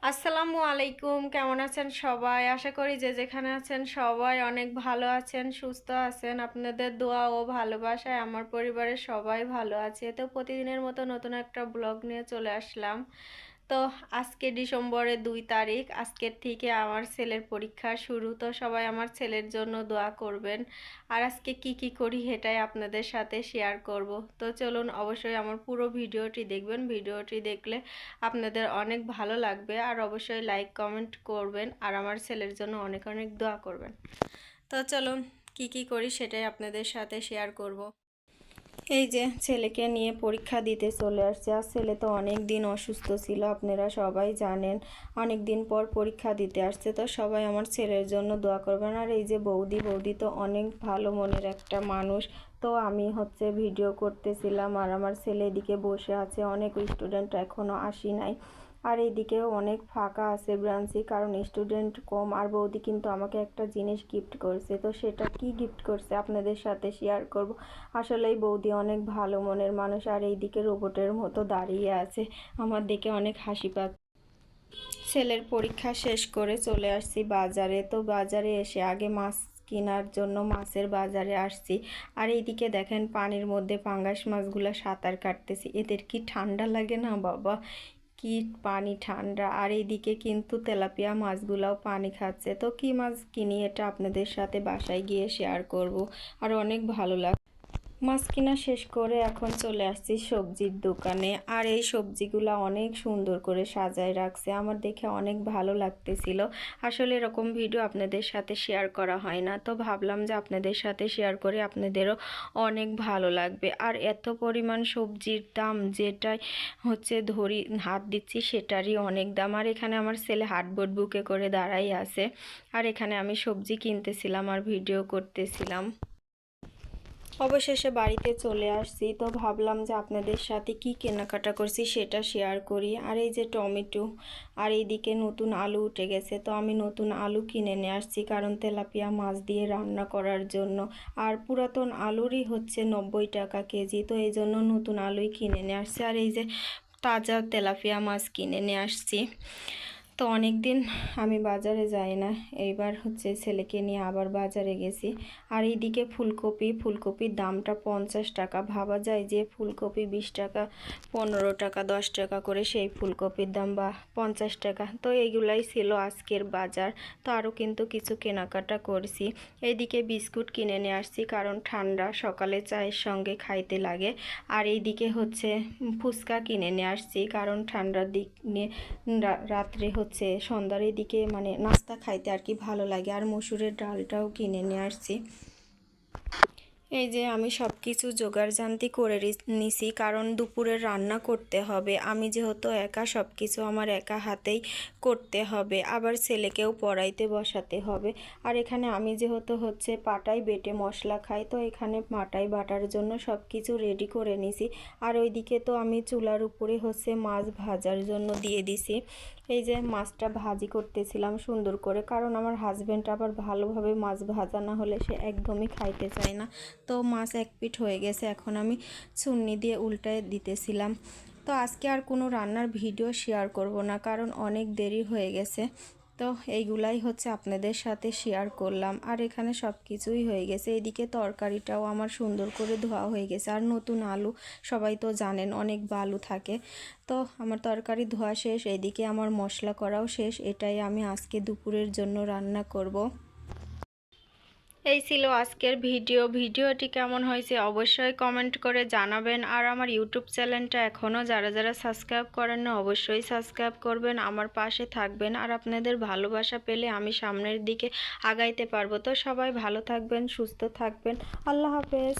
আসসালামু আলাইকুম, কেমন আছেন সবাই? আশা করি যে যেখানে আছেন সবাই অনেক ভালো আছেন, সুস্থ আছেন। আপনাদের দোয়া ও ভালোবাসায় আমার পরিবারের সবাই ভালো আছে। তো প্রতিদিনের মতো নতুন একটা ব্লগ নিয়ে চলে আসলাম। তো আজকে ডিসেম্বরের 2 তারিখ, আজকের থেকে আমার ছেলের পরীক্ষা শুরু। তো সবাই আমার ছেলের জন্য দোয়া করবেন। আর আজকে কি কি করি সেটাই আপনাদের সাথে শেয়ার করব। তো চলুন, অবশ্যই আমার পুরো ভিডিওটি দেখবেন। ভিডিওটি দেখলে আপনাদের অনেক ভালো লাগবে। আর অবশ্যই লাইক কমেন্ট করবেন আর আমার ছেলের জন্য অনেক অনেক দোয়া করবেন। তো চলুন, কি কি করি সেটাই আপনাদের সাথে শেয়ার করব। এই যে ছেলেকে নিয়ে পরীক্ষা দিতে চলে আসছে। আর ছেলে তো অনেক দিন অসুস্থ ছিল, আপনারা সবাই জানেন। অনেক দিন পর পরীক্ষা দিতে আসছে। তো সবাই আমার ছেলের জন্য দোয়া করবেন। আর এই যে বৌদি তো অনেক ভালো মনের একটা মানুষ। তো আমি ভিডিও করতেছিলাম আর আমার ছেলে এদিকে বসে আছে। অনেক স্টুডেন্ট এখনও আসি নাই। আর এইদিকেও অনেক ফাঁকা আছে ব্রাঞ্চি, কারণ স্টুডেন্ট কম। আর বৌদি কিন্তু আমাকে একটা জিনিস গিফট করছে। তো সেটা কি গিফট করছে আপনাদের সাথে শেয়ার করব। আসলেই বৌদি অনেক ভালো মনের মানুষ। আর এইদিকে রোবটের মতো দাঁড়িয়ে আছে, আমার দেখে অনেক হাসি পাচ্ছে। ছেলের পরীক্ষা শেষ করে চলে আসছি বাজারে। তো বাজারে এসে আগে মাছ কেনার জন্য মাছের বাজারে আসছি। আর এইদিকে দেখেন পানির মধ্যে পাঙ্গাস মাছগুলো সাঁতার কাটতেছি। এদের কি ঠান্ডা লাগে না বাবা, কি পানি ঠান্ডা। আর এইদিকে কিন্তু তেলাপিয়া মাছগুলাও পানি খাচ্ছে। তো কি মাছ কিনি এটা আপনাদের সাথে বাসায় গিয়ে শেয়ার করব। আর অনেক ভালো লাগে। মাছ কিনা শেষ করে এখন চলে আসছি সবজির দোকানে। আর এই সবজিগুলো অনেক সুন্দর করে সাজায় রাখছে, আমার দেখে অনেক ভালো লাগতেছিল। আসলে এরকম ভিডিও আপনাদের সাথে শেয়ার করা হয় না, তো ভাবলাম যে আপনাদের সাথে শেয়ার করে আপনাদেরও অনেক ভালো লাগবে। আর এত পরিমাণ সবজির দাম, যেটাই ধরি হাত দিচ্ছি সেটারই অনেক দাম। আর এখানে আমার ছেলে হার্ডবোর্ড বুকে করে দাঁড়াই আছে। আর এখানে আমি সবজি কিনতেছিলাম আর ভিডিও করতেছিলাম। অবশেষে বাড়িতে চলে আসছি। তো ভাবলাম যে আপনাদের সাথে কি কেনাকাটা করছি সেটা শেয়ার করি। আর এই যে টমেটো, আর এইদিকে নতুন আলু উঠে গেছে। তো আমি নতুন আলু কিনে নিয়ে আসছি, কারণ তেলাপিয়া মাছ দিয়ে রান্না করার জন্য। আর পুরাতন আলুরই 90 টাকা কেজি। তো এই জন্য নতুন আলুই কিনে নিয়ে আসছি। আর এই যে তাজা তেলাপিয়া মাছ কিনে নিয়ে আসছি। তো অনেক দিন আমি বাজারে যাই না, এইবার ছেলেকে নিয়ে আবার বাজারে গেছি। আর এইদিকে ফুলকপির দামটা 50 টাকা। ভাবা যায় যে ফুলকপি 20 টাকা, 15 টাকা, 10 টাকা করে সেই ফুলকপির দাম, বা 50 টাকা। তো এইগুলাই ছিল আজকের বাজার। তো আরও কিন্তু কিছু কেনাকাটা করছি। এইদিকে বিস্কুট কিনে নিয়ে আসছি, কারণ ঠান্ডা সকালে চায়ের সঙ্গে খাইতে লাগে। আর এইদিকে ফুচকা কিনে নিয়ে আসছি, কারণ ঠান্ডার দিক নিয়ে রাত্রে সন্ধ্যার দিকে মানে নাস্তা খাইতে আর কি ভালো লাগে। আর মসুরের ডালটাও কিনে নিয়ে আসছি। এই যে আমি সব কিছু জোগাড়জান্তি করে নিছি, কারণ দুপুরে রান্না করতে হবে। আমি যেহেতু একা, সব কিছু আমার একা হাতেই করতে হবে। আবার ছেলেকেও পড়াইতে বসাতে হবে। আর এখানে আমি যেহেতু পাটাই বেটে মশলা খাই, তো এখানে পাটাই বাটার জন্য সব কিছু রেডি করে নিছি। আর ওইদিকে তো আমি চুলার উপরে মাছ ভাজার জন্য দিয়ে দিছি। এই যে মাছটা ভাজি করতেছিলাম সুন্দর করে, কারণ আমার হাজব্যান্ড আবার ভালোভাবে মাছ ভাজা না হলে সে একদমই খাইতে চায় না। তো মাছ এক পিঠ হয়ে গেছে, এখন আমি ছুন্নি দিয়ে উল্টায় দিতেছিলাম। তো আজকে আর কোনো রান্নার ভিডিও শেয়ার করব না, কারণ অনেক দেরি হয়ে গেছে। তো এইগুলাই আপনাদের সাথে শেয়ার করলাম। আর এখানে সব কিছুই হয়ে গেছে। এদিকে তরকারিটাও আমার সুন্দর করে ধোয়া হয়ে গেছে। আর নতুন আলু, সবাই তো জানেন অনেক বালু থাকে। তো আমার তরকারি ধোয়া শেষ, এদিকে আমার মশলা করাও শেষ। এটাই আমি আজকে দুপুরের জন্য রান্না করব। এই ছিল আজকের ভিডিওটি কেমন হয়েছে অবশ্যই কমেন্ট করে জানাবেন। আর আমার ইউটিউব চ্যানেলটা এখনও যারা সাবস্ক্রাইব করেন না, অবশ্যই সাবস্ক্রাইব করবেন, আমার পাশে থাকবেন। আর আপনাদের ভালোবাসা পেলে আমি সামনের দিকে আগাইতে পারবো। তো সবাই ভালো থাকবেন, সুস্থ থাকবেন। আল্লাহ হাফেজ।